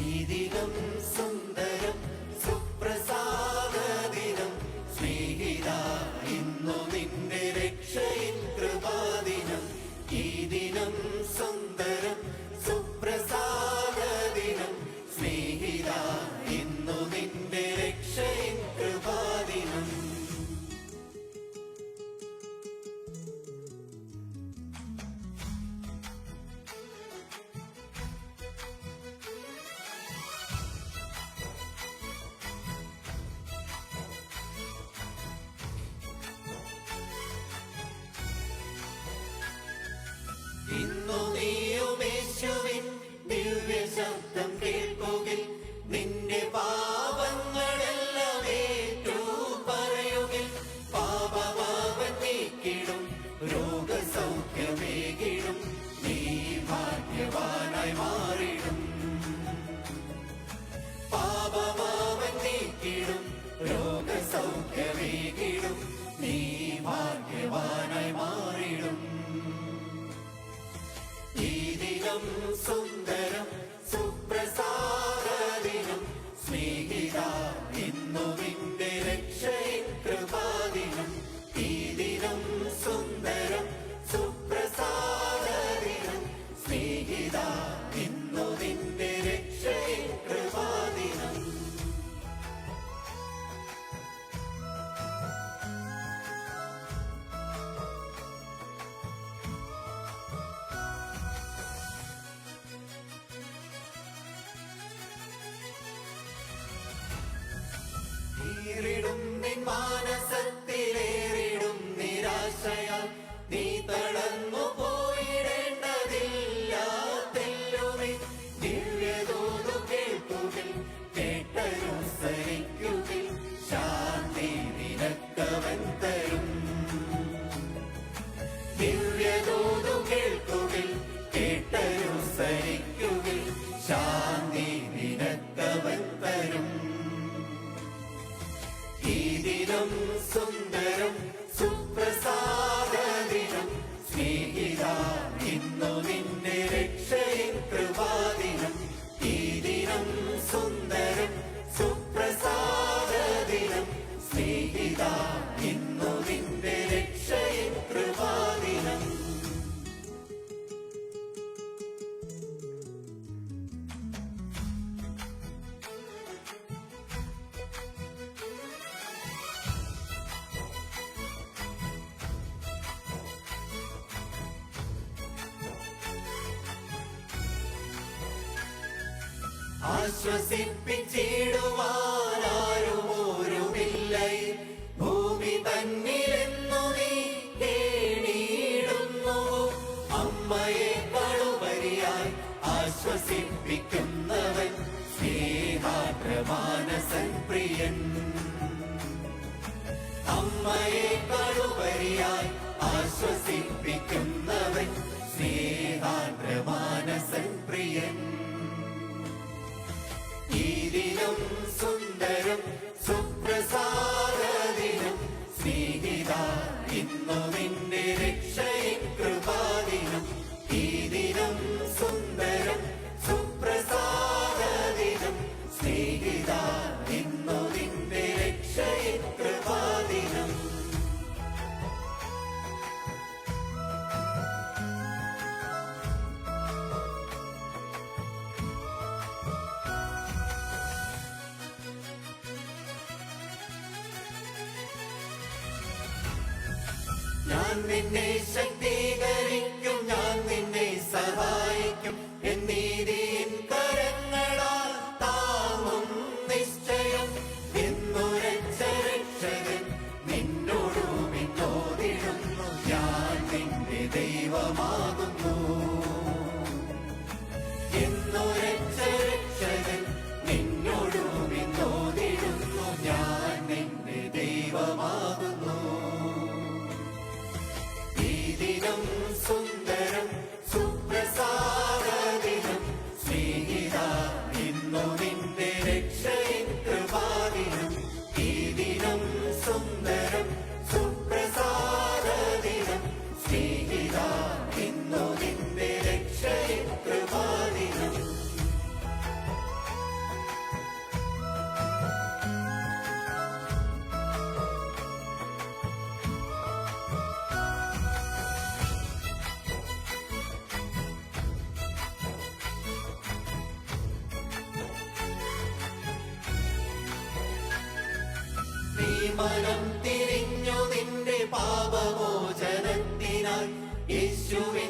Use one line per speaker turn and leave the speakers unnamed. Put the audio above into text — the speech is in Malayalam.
ഈ ദിനം സുന്ദരം സുപ്രസാദദിനം സ്നേഹിത ഇന്നു നിന്റെ രക്ഷയിൻ കൃപാദിനം. ഈ ദിനം സുന്ദരം സുപ്രസാദദിനം സ്നേഹിത ഇന്നു നിന്റെ രക്ഷയിൻ കൃപാദിനം. ഇന്നു നീയുമേശുവിൻ ദിവ്യ ശബ്ദം കേൾക്കുകിൽ, നിന്റെ പാപങ്ങളെല്ലാം ഏറ്റു പറയുകിൽ. പാപമാവൻ നീക്കിടും, രോഗസൗഖ്യമേകിടും, നീ ഭാഗ്യവാനായി മാറിടും. പാപമാവൻ നീക്കിടും, രോഗസൗഖ്യമേകിടും, നീ ഭാഗ്യവാനായി മാറിടും. ഈ ദിനം സുന്ദരം സുപ്രസാദദിനം സ്നേഹിത ഇന്നു നിന്റെ രക്ഷയിൻ കൃപാദിനം. ഈ ദിനം സുന്ദരം സുപ്രസാദദിനം സ്നേഹിത ഇന്നു നിന്റെ രക്ഷയിൻ കൃപാദിനം. ിടും നിൻ മാനസത്തിലേറിടും നിരാശയാൽ നീ തളർന്നു പോയിടേണ്ടതില്ല. തെല്ലുമേ ദിവ്യദൂതു കേൾക്കുകിൽ, കേട്ടനുസരിക്കുകിൽ, ശാന്തി നിനക്കവൻ തരും. ദിവ്യദൂതു കേൾക്കുകിൽ, കേട്ടനുസരിക്കുകിൽ, ശാന്തി നിനക്കവൻ തരും. ഈ ദിനം സുന്ദരം സുപ്രസാദദിനം സ്നേഹിത ഇന്നു നിന്റെ രക്ഷയിൻ കൃപാദിനം. ഈ ദിനം സുന്ദരം സുപ്രസാദദിനം സ്നേഹിത ഇന്നു നിന്റെ രക്ഷയിൻ കൃപാദിനം. ആശ്വസിപ്പിച്ചിടുവാനാരുമോരുമില്ല, ഭൂമി തന്നിലെന്നു നീ കേണിയിടുന്നു. അമ്മയെക്കാളുപരിയായി ആശ്വസിപ്പിക്കുന്നവൻ സ്നേഹാദ്രമാനസൻ പ്രിയൻ. അമ്മയെക്കാളുപരിയായി ആശ്വസിപ്പിക്കുന്നവൻ സ്നേഹാദ്രമാനസൻ പ്രിയൻ. ഈ ദിനം സുന്ദരം സുപ്രസാദദിനം സ്നേഹിത ഇന്നു നിന്റെ രക്ഷയിൻ കൃപാദിനം. ഈ ദിനം സുന്ദരം സുപ്രസാദദിനം സ്നേഹിത ഇന്നു നിന്റെ രക്ഷയിൻ കൃപാദിനം. ഞാൻ നിന്നെ ശക്തീകരിക്കും, ഞാൻ നിന്നെ സഹായിക്കും, എൻ നീതിയിൻ കരങ്ങളാൽ താങ്ങും നിശ്ചയം. എന്നുരച്ച രക്ഷകൻ നിന്നോടു വിട്ടോതിടുന്നു, ഞാൻ നിന്റെ ദൈവമാകുന്നു. എന്നുരച്ച രക്ഷകൻ നിന്നോടു മനം തിരിഞ്ഞു നിന്റെ പാപമോചനത്തിനായി യേശുവേ